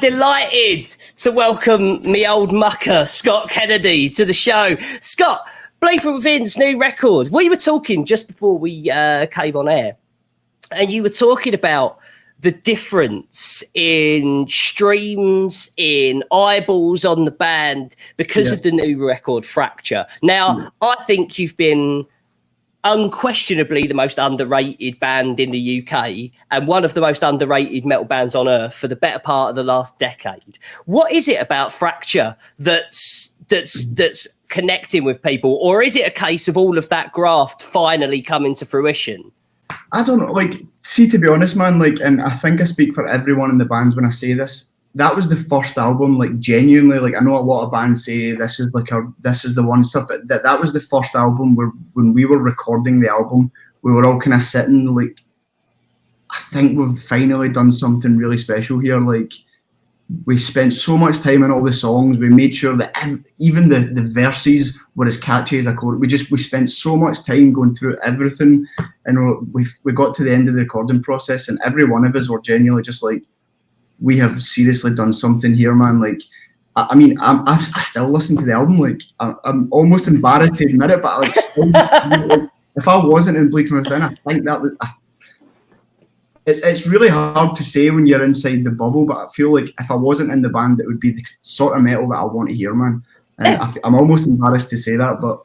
delighted to welcome me old mucker, Scott Kennedy, to the show. Scott, Bleed From Within's new record. We were talking just before we came on air, and you were talking about the difference in streams, in eyeballs on the band because of the new record, Fracture. Now, I think you've been unquestionably the most underrated band in the UK and one of the most underrated metal bands on earth for the better part of the last decade. What is it about Fracture that's connecting with people, or is it a case of all of that graft finally coming to fruition? I don't know. Like, see, to be honest, man, like, and I think I speak for everyone in the band when I say this, that was the first album, like, genuinely, like, I know a lot of bands say this is the one stuff, but that was the first album where when we were recording the album, we were all kind of sitting like, I think we've finally done something really special here. Like, we spent so much time on all the songs. We made sure that even the verses were as catchy as a chorus. We spent so much time going through everything, and we got to the end of the recording process, and every one of us were genuinely just like, we have seriously done something here, man. Like, I mean, I still listen to the album. Like, I'm almost embarrassed to admit it, but like, still, like, if I wasn't in Bleed From Within, I think that was. It's really hard to say when you're inside the bubble, but I feel like if I wasn't in the band, it would be the sort of metal that I want to hear, man. And I'm almost embarrassed to say that, but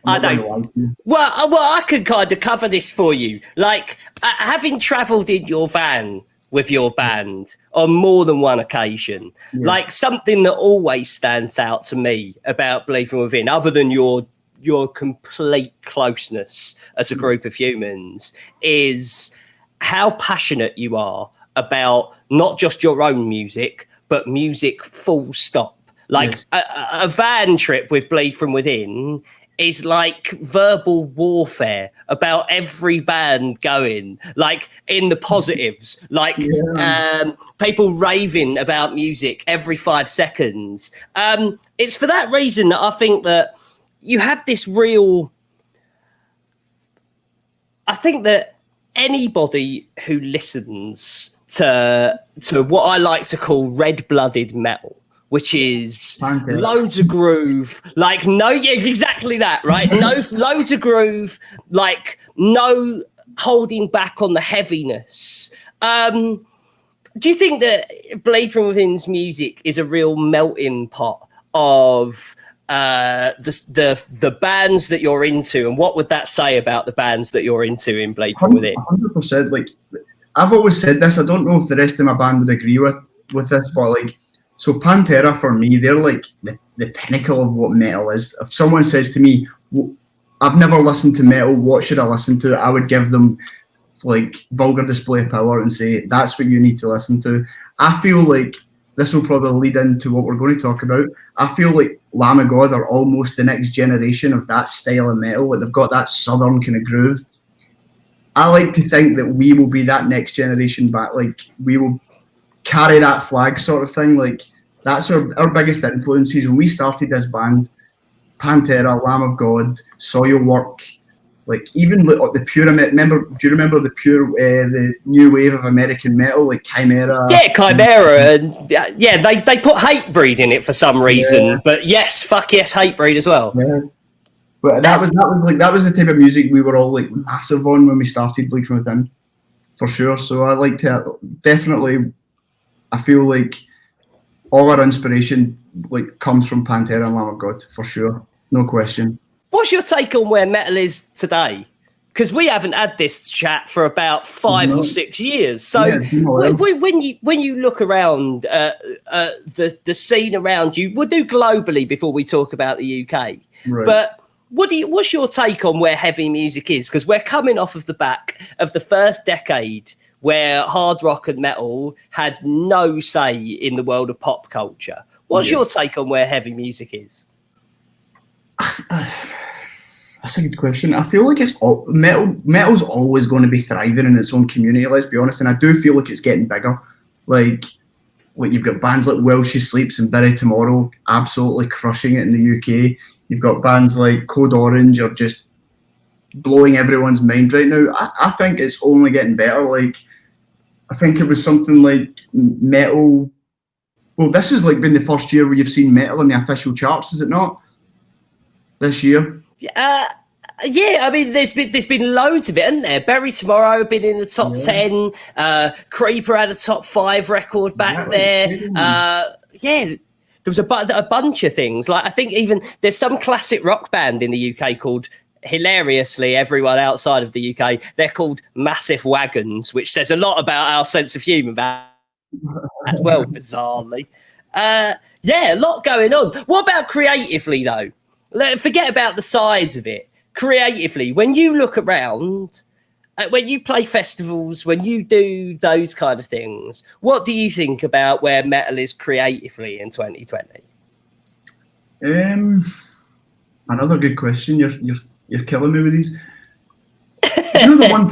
I don't. Well, I could kind of cover this for you. Like, having travelled in your van with your band on more than one occasion, like, something that always stands out to me about Bleed From Within, other than your complete closeness as a group of humans, is how passionate you are about not just your own music, but music full stop. Like, a van trip with Bleed From Within is like verbal warfare about every band going, like, in the positives, like people raving about music every 5 seconds. It's for that reason that I think that you have this real, I think that anybody who listens to what I like to call red-blooded metal, which is loads of groove, like, exactly that, right? Loads of groove, like, no holding back on the heaviness. Do you think that Bleed From Within's music is a real melting pot of the bands that you're into, and what would that say about the bands that you're into in Bleed From Within? 100%. Like, I've always said this. I don't know if the rest of my band would agree with this, but like, so Pantera for me, they're like the pinnacle of what metal is. If someone says to me, I've never listened to metal, what should I listen to? I would give them like Vulgar Display of Power and say, that's what you need to listen to. I feel like this will probably lead into what we're going to talk about. I feel like Lamb of God are almost the next generation of that style of metal. Like, they've got that southern kind of groove. I like to think that we will be that next generation back. Like, we will carry that flag sort of thing. Like, that's our biggest influences. When we started this band, Pantera, Lamb of God, Saw Your Work, like, even the pure, do you remember the new wave of American metal, like Chimera? Yeah, Chimera, and they put Hatebreed in it for some reason, but fuck yes, Hatebreed as well. Yeah. But that was the type of music we were all like massive on when we started Bleed From Within, for sure. So I like to definitely, I feel like all our inspiration like comes from Pantera and Lamb of God, for sure, no question. What's your take on where metal is today? Because we haven't had this chat for about 5 or 6 years. So when you look around the scene around you, we'll do globally before we talk about the UK. Right. But what's your take on where heavy music is? Because we're coming off of the back of the first decade where hard rock and metal had no say in the world of pop culture. What's your take on where heavy music is? That's a good question. I feel like metal's always going to be thriving in its own community, let's be honest, and I do feel like it's getting bigger. Like you've got bands like While She Sleeps and Bury Tomorrow absolutely crushing it in the UK. You've got bands like Code Orange are just blowing everyone's mind right now. I think it's only getting better. Like, I think it was something like metal Well, this has like been the first year where you've seen metal in the official charts, is it not? This year. Yeah, I mean, there's been loads of it, isn't there? Bury Tomorrow been in the top 10. Creeper had a top 5 record back there. There was a bunch of things. Like I think even there's some classic rock band in the UK called, hilariously, everyone outside of the UK, they're called Massive Wagons, which says a lot about our sense of humour as well, bizarrely. A lot going on. What about creatively, though? Forget about the size of it. Creatively, when you look around, when you play festivals, when you do those kind of things, what do you think about where metal is creatively in 2020? Another good question. You're killing me with these. You know, the one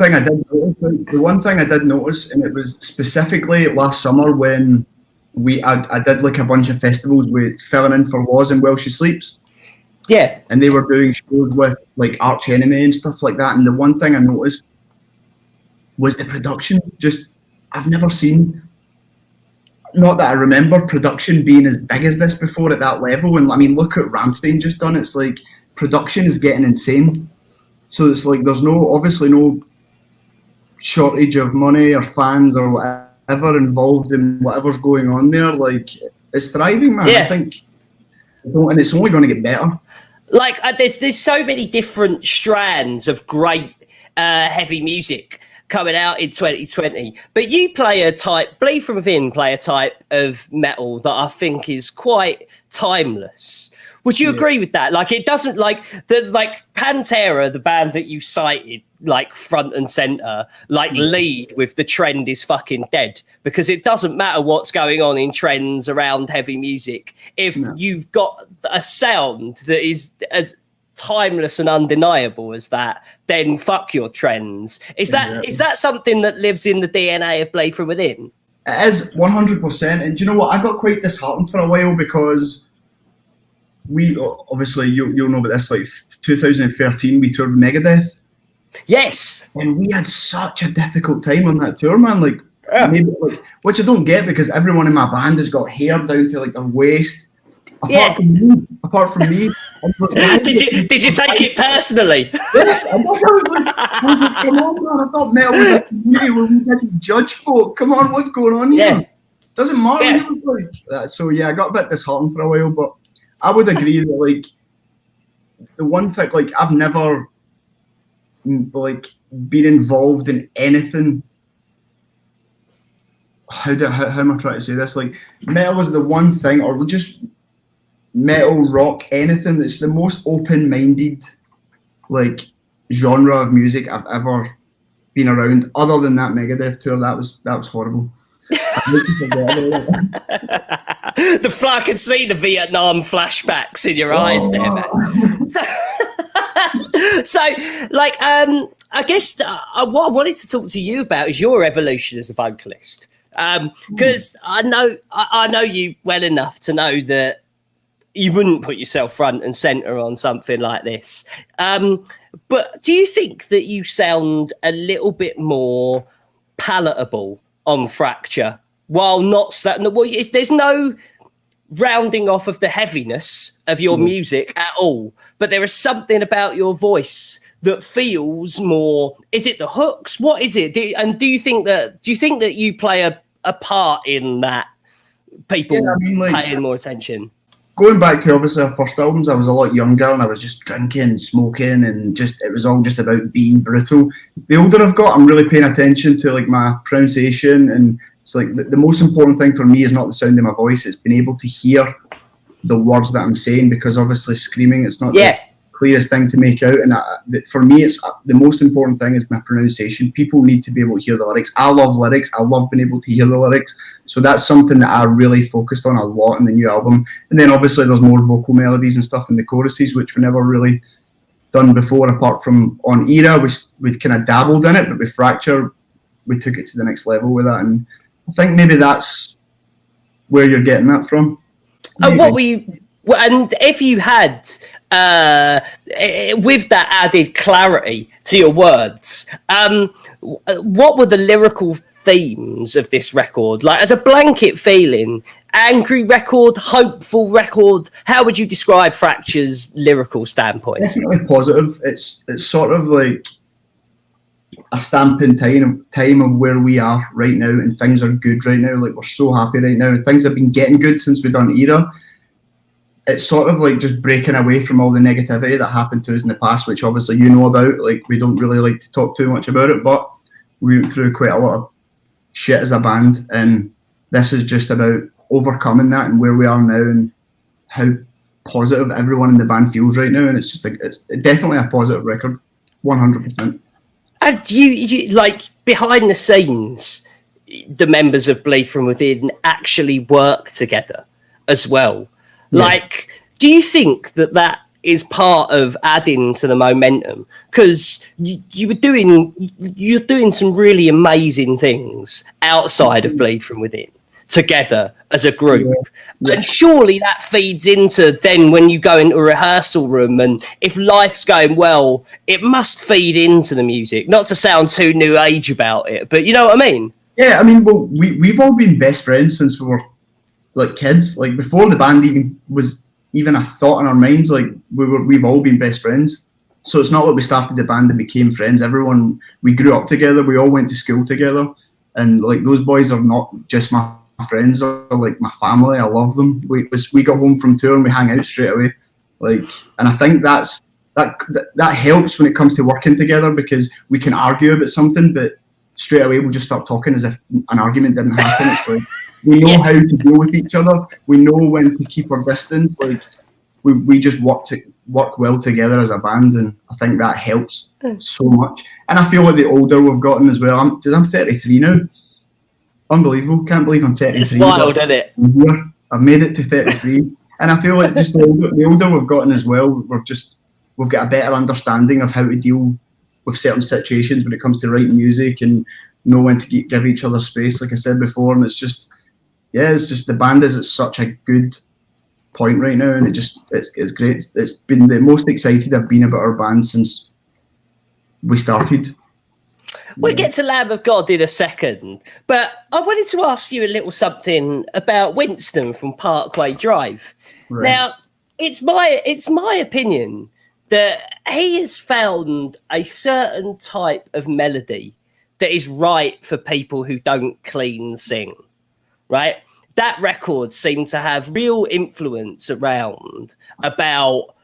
thing I did notice, and it was specifically last summer when I did like a bunch of festivals with filling in for Laws and While She Sleeps. Yeah. And they were doing shows with like Arch Enemy and stuff like that. And the one thing I noticed was the production. Just, I've never seen, not that I remember production being as big as this before at that level. And I mean, look at Rammstein just done. It's like production is getting insane. So it's like there's obviously no shortage of money or fans or whatever involved in whatever's going on there. Like, it's thriving, man. Yeah. I think, and it's only going to get better. Like there's so many different strands of great heavy music coming out in 2020, but you play Bleed From Within play a type of metal that I think is quite timeless. Would you agree with that? Like, it doesn't, like Pantera, the band that you cited, like front and center, like lead with the trend is fucking dead, because it doesn't matter what's going on in trends around heavy music. If you've got a sound that is as timeless and undeniable as that, then fuck your trends. Is that something that lives in the DNA of Bleed From Within? It is 100%. And do you know what? I got quite disheartened for a while because we obviously you'll know about this. Like 2013, we toured with Megadeth. Yes, and we had such a difficult time on that tour, man. Like, maybe, like, which I don't get because everyone in my band has got hair down to like their waist. Apart from me. Did you take it personally? Yes, I was like, come on, man. I thought metal was a community where we didn't judge folk. Come on, what's going on here? Yeah. Doesn't matter. Like, so yeah, I got a bit disheartened for a while, but I would agree that like the one thing, like I've never like been involved in anything. How am I trying to say this? Like, metal is the one thing, or just metal, rock, anything that's the most open-minded like genre of music I've ever been around. Other than that Megadeth tour, that was horrible. I can see the Vietnam flashbacks in your eyes there, man. So, like, I guess what I wanted to talk to you about is your evolution as a vocalist. Because I know you well enough to know that you wouldn't put yourself front and center on something like this. But do you think that you sound a little bit more palatable on Fracture, while not? Well, there's no rounding off of the heaviness of your music at all, but there is something about your voice that feels more. Is it the hooks? What is it? Do you think that you play a part in that? People paying more attention. Going back to obviously our first albums, I was a lot younger and I was just drinking, smoking, and it was all just about being brutal. The older I've got, I'm really paying attention to like my pronunciation, and it's like the most important thing for me is not the sound of my voice, it's being able to hear the words that I'm saying, because obviously screaming, it's not the clearest thing to make out, and for me, it's the most important thing is my pronunciation. People need to be able to hear the lyrics. I love lyrics. I love being able to hear the lyrics. So that's something that I really focused on a lot in the new album. And then obviously there's more vocal melodies and stuff in the choruses, which we never really done before, apart from on Era. We'd kind of dabbled in it, but with Fracture, we took it to the next level with that. And I think maybe that's where you're getting that from. And what were you? And if you had, with that added clarity to your words, what were the lyrical themes of this record? Like, as a blanket feeling, angry record, hopeful record? How would you describe Fracture's lyrical standpoint? Definitely positive. It's sort of like a stamp in time of where we are right now, and things are good right now. Like, we're so happy right now, and things have been getting good since we done Era. It's sort of like just breaking away from all the negativity that happened to us in the past, which obviously you know about. Like, we don't really like to talk too much about it, but we went through quite a lot of shit as a band, and this is just about overcoming that and where we are now and how positive everyone in the band feels right now. And it's just it's definitely a positive record, 100%. And you like, behind the scenes, the members of Bleed From Within actually work together as well. Yeah. Like, do you think that is part of adding to the momentum? Because you're doing some really amazing things outside of Bleed From Within together as a group. Yeah. And surely that feeds into then when you go into a rehearsal room, and if life's going well, it must feed into the music. Not to sound too new age about it, but you know what I mean? Yeah, I mean, well, we've all been best friends since we were like kids. Like, before the band was even a thought in our minds, like we've all been best friends. So it's not like we started the band and became friends. Everyone, we grew up together, we all went to school together, and like, those boys are not just my friends, are like my family. I love them. We got home from tour and we hang out straight away. Like, and I think that helps when it comes to working together, because we can argue about something, but straight away we'll just start talking as if an argument didn't happen. It's like, we know how to deal with each other. We know when to keep our distance. Like, we just work well together as a band, and I think that helps so much. And I feel like the older we've gotten as well. I'm 33 now. Unbelievable. Can't believe I'm 33. It's wild, isn't it? I've made it to 33. And I feel like just the older we've gotten as well, we've got a better understanding of how to deal with certain situations when it comes to writing music, and know when to give each other space, like I said before. And it's just the band is at such a good point right now, and it's great. It's been the most excited I've been about our band since we started. We'll get to Lamb of God in a second, but I wanted to ask you a little something about Winston from Parkway Drive. Right. Now, it's my opinion that he has found a certain type of melody that is right for people who don't clean sing, right? That record seemed to have real influence around about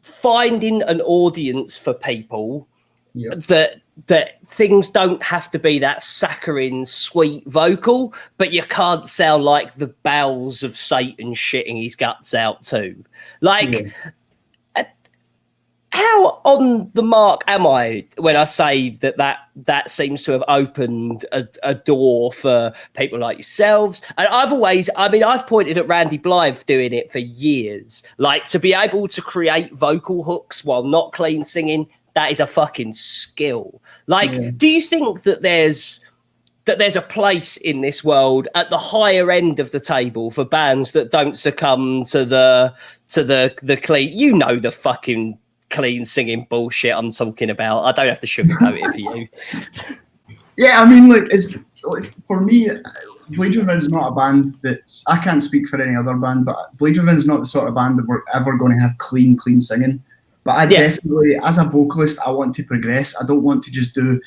finding an audience for people. Yep. That things don't have to be that saccharine, sweet vocal, but you can't sound like the bowels of Satan shitting his guts out too. Like, how on the mark am I when I say that seems to have opened a door for people like yourselves? And I've pointed at Randy Blythe doing it for years. Like, to be able to create vocal hooks while not clean singing, that is a fucking skill. Like, do you think that there's a place in this world at the higher end of the table for bands that don't succumb to the clean, you know, the fucking clean singing bullshit I'm talking about? I don't have to sugarcoat it for you. Yeah, I mean, like for me, Bleed From Within is not a band that, I can't speak for any other band, but Bleed From Within is not the sort of band that we're ever going to have clean singing. But I definitely, as a vocalist, I want to progress. I don't want to just do...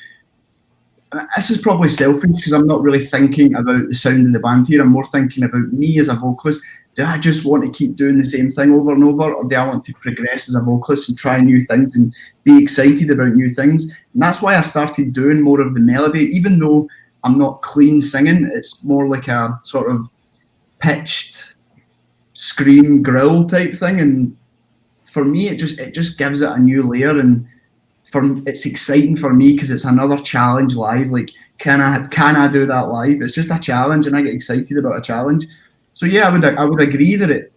This is probably selfish, because I'm not really thinking about the sound of the band here. I'm more thinking about me as a vocalist. Do I just want to keep doing the same thing over and over, or do I want to progress as a vocalist and try new things and be excited about new things? And that's why I started doing more of the melody. Even though I'm not clean singing, it's more like a sort of pitched scream growl type thing. And for me, it just gives it a new layer, and it's exciting for me because it's another challenge live. Like, can I do that live? It's just a challenge, and I get excited about a challenge. So yeah, I would agree that it,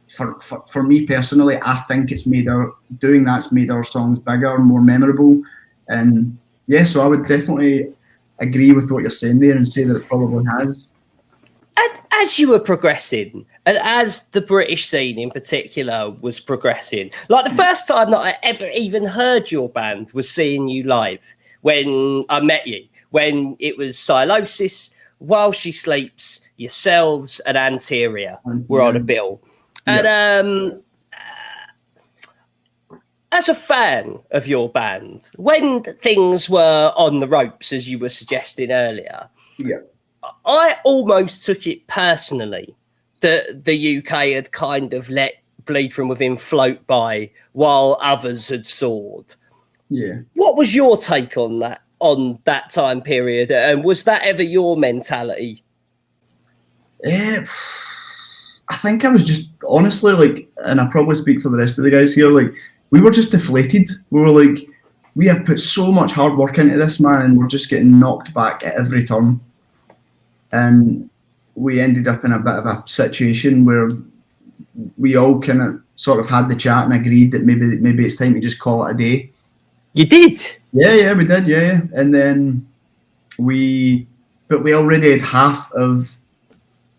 for me personally, I think it's made that's made our songs bigger, more memorable, and yeah. So I would definitely agree with what you're saying there and say that it probably has. And as you were progressing, and as the British scene in particular was progressing, like, the first time that I ever even heard your band was seeing you live when I met you, when it was Silosis, While She Sleeps, yourselves and Anterior were on a bill. And as a fan of your band, when things were on the ropes, as you were suggesting earlier, I almost took it personally that the UK had kind of let Bleed From Within float by while others had soared. Yeah. What was your take on that time period, and was that ever your mentality? I think I was just honestly like, and I probably speak for the rest of the guys here, like we were just deflated. We were like, we have put so much hard work into this, man, and we're just getting knocked back at every turn. And we ended up in a bit of a situation where we all kind of sort of had the chat and agreed that maybe it's time to just call it a day. You did? Yeah, we did, yeah. And then we already had half of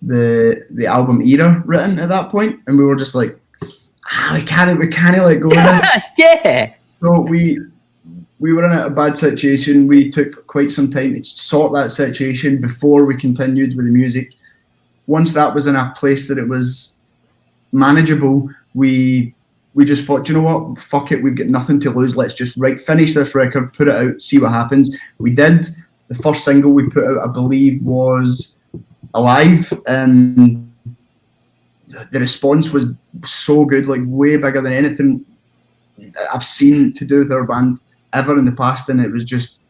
the album era written at that point, and we were just like, we can't let go of this. Yeah. So we were in a bad situation. We took quite some time to sort that situation before we continued with the music. Once that was in a place that it was manageable, we just thought, you know what, fuck it, we've got nothing to lose. Let's just finish this record, put it out, see what happens. We did. The first single we put out, I believe, was Alive, and the response was so good, like way bigger than anything I've seen to do with our band ever in the past. And it was just,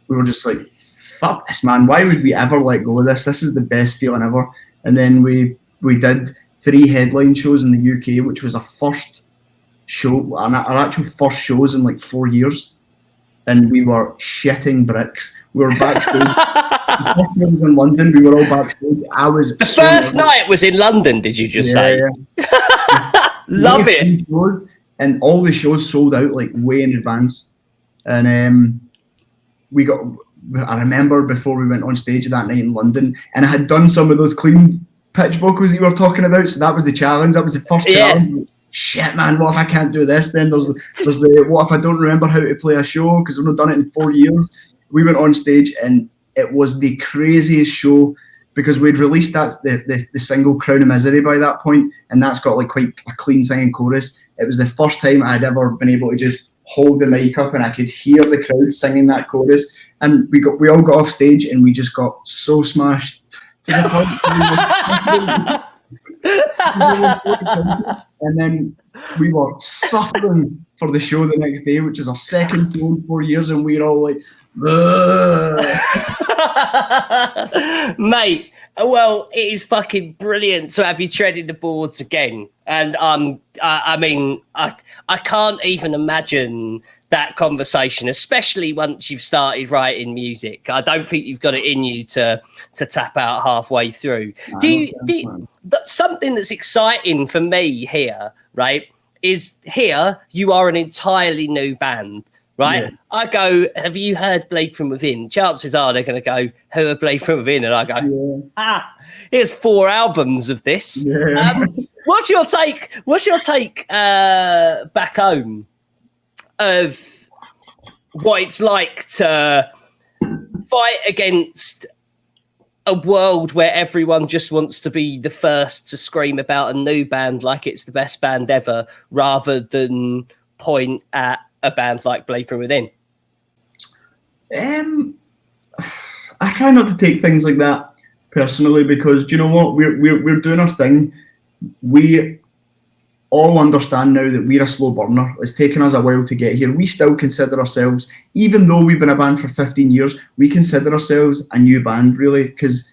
we were just like, fuck this, man, why would we ever let go of this? This is the best feeling ever. And then we did 3 headline shows in the UK, which was our first show, our actual first shows in like 4 years, and we were shitting bricks. We were backstage. The first one was in London. We were all backstage. The first night was in London. Did you just say? Yeah. Love it. Shows, and all the shows sold out like way in advance. And I remember before we went on stage that night in London, and I had done some of those clean pitch vocals that you were talking about. So that was the challenge. That was the first challenge. Shit, man, what if I can't do this? Then there's the what if I don't remember how to play a show because we've not done it in 4 years. We went on stage and it was the craziest show because we'd released the single Crown of Misery by that point, and that's got like quite a clean singing chorus. It was the first time I'd ever been able to just hold the mic up and I could hear the crowd singing that chorus, and we all got off stage and we just got so smashed to the point. And then we were suffering for the show the next day, which is our second show in 4 years, and we were all like, mate, well, it is fucking brilliant to have you treading the boards again. And I mean, I can't even imagine that conversation, especially once you've started writing music. I don't think you've got it in you to tap out halfway through. Something that's exciting for me here, right, is here you are an entirely new band, right? Yeah. I go, have you heard Bleed From Within? Chances are they're going to go, who are Bleed From Within? And I go, here's 4 albums of this. Yeah. What's your take back home of what it's like to fight against a world where everyone just wants to be the first to scream about a new band like it's the best band ever, rather than point at a band like Bleed From Within? I try not to take things like that personally because, do you know what, we're doing our thing. We all understand now that we're a slow burner. It's taken us a while to get here. We still consider ourselves, even though we've been a band for 15 years, we consider ourselves a new band, really, because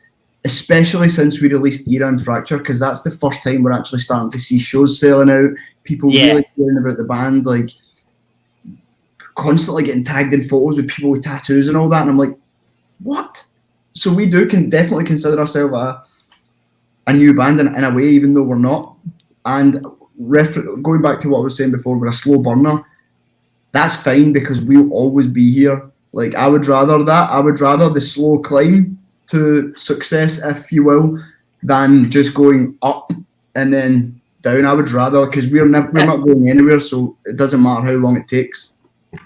especially since we released Era and Fracture, because that's the first time we're actually starting to see shows selling out, people really caring about the band, like constantly getting tagged in photos with people with tattoos and all that, and I'm like, what? So we can definitely consider ourselves a new band in a way, even though we're not. And going back to what I was saying before, we're a slow burner. That's fine because we'll always be here. Like, I would rather that. I would rather the slow climb to success, if you will, than just going up and then down. I would rather, because we're not going anywhere, so it doesn't matter how long it takes.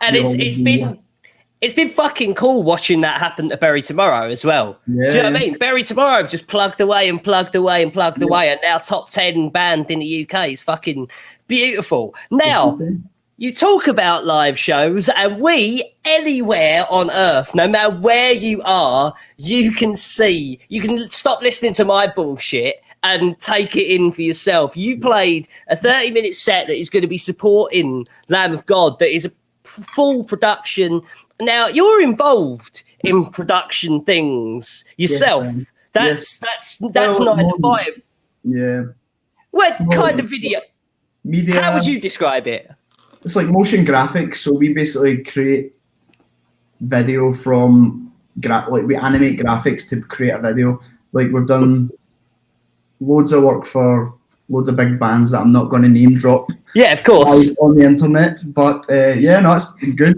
And it's it's been fucking cool watching that happen to Bury Tomorrow as well. Yeah, do you know what I mean? Bury Tomorrow have just plugged away and plugged away and plugged away, and now top 10 band in the UK is fucking beautiful. Now, you talk about live shows, and we, anywhere on earth, no matter where you are, you can stop listening to my bullshit and take it in for yourself. You played a 30-minute set that is going to be supporting Lamb of God, that is a full production. Now, you're involved in production things yourself. That's 9 to 5. Yeah. What kind of video? Media. How would you describe it? It's like motion graphics. So we basically create video from we animate graphics to create a video. Like we've done loads of work for loads of big bands that I'm not going to name drop. Yeah, of course. On the internet, but it's been good.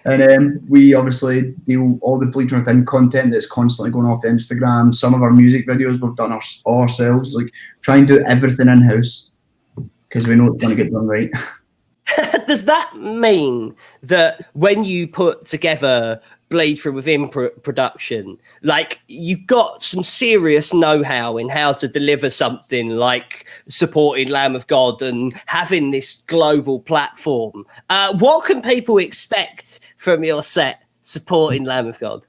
And we obviously do all the Bleed From Within content that's constantly going off the Instagram. Some of our music videos we've done ourselves. Like try and do everything in house because we know it's going to get done right. Does that mean that when you put together Bleed From Within production, like you've got some serious know-how in how to deliver something like supporting Lamb of God and having this global platform? What can people expect from your set supporting Lamb of God?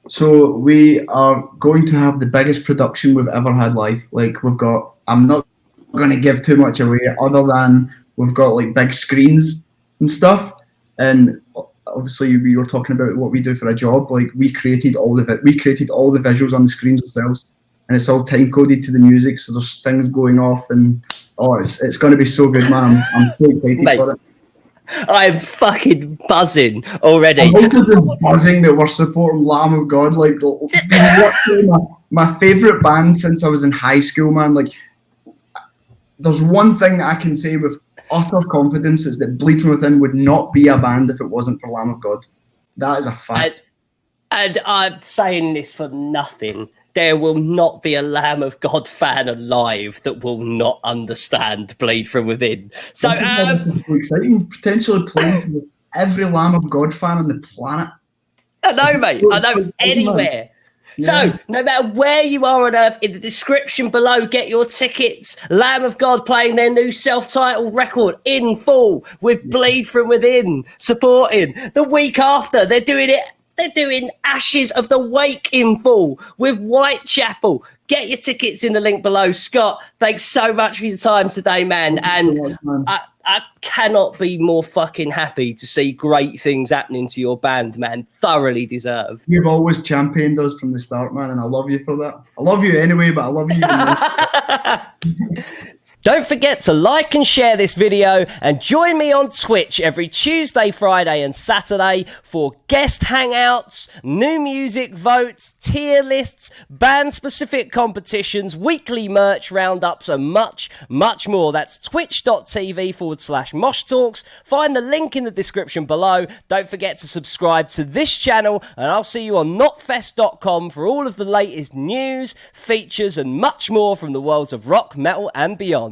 So we are going to have the biggest production we've ever had live. Like I'm not going to give too much away other than we've got like big screens and stuff. And obviously we were talking about what we do for a job. Like we created all the visuals on the screens ourselves, and it's all time coded to the music. So there's things going off, and it's going to be so good, man. I'm so excited for it. I'm fucking buzzing already. I'm also buzzing that we're supporting Lamb of God. Like my favorite band since I was in high school, man. Like there's one thing that I can say with utter confidence is that Bleed From Within would not be a band if it wasn't for Lamb of God. That is a fact. And I'm saying this for nothing. There will not be a Lamb of God fan alive that will not understand Bleed From Within. So exciting, potentially playing with every Lamb of God fan on the planet. I know, mate. I know, anywhere. So, no matter where you are on earth, in the description below, get your tickets. Lamb of God playing their new self-titled record in full with Bleed From Within supporting. The week after, they're doing Ashes of the Wake in full with Whitechapel. Get your tickets in the link below. Scott, thanks so much for your time today, man. And I cannot be more fucking happy to see great things happening to your band, man. Thoroughly deserved. You've always championed us from the start, man, and I love you for that. I love you anyway, but I love you even more. Don't forget to like and share this video and join me on Twitch every Tuesday, Friday and Saturday for guest hangouts, new music votes, tier lists, band-specific competitions, weekly merch roundups and much, much more. That's twitch.tv/Mosh Talks. Find the link in the description below. Don't forget to subscribe to this channel and I'll see you on KNOTFEST.com for all of the latest news, features and much more from the worlds of rock, metal and beyond.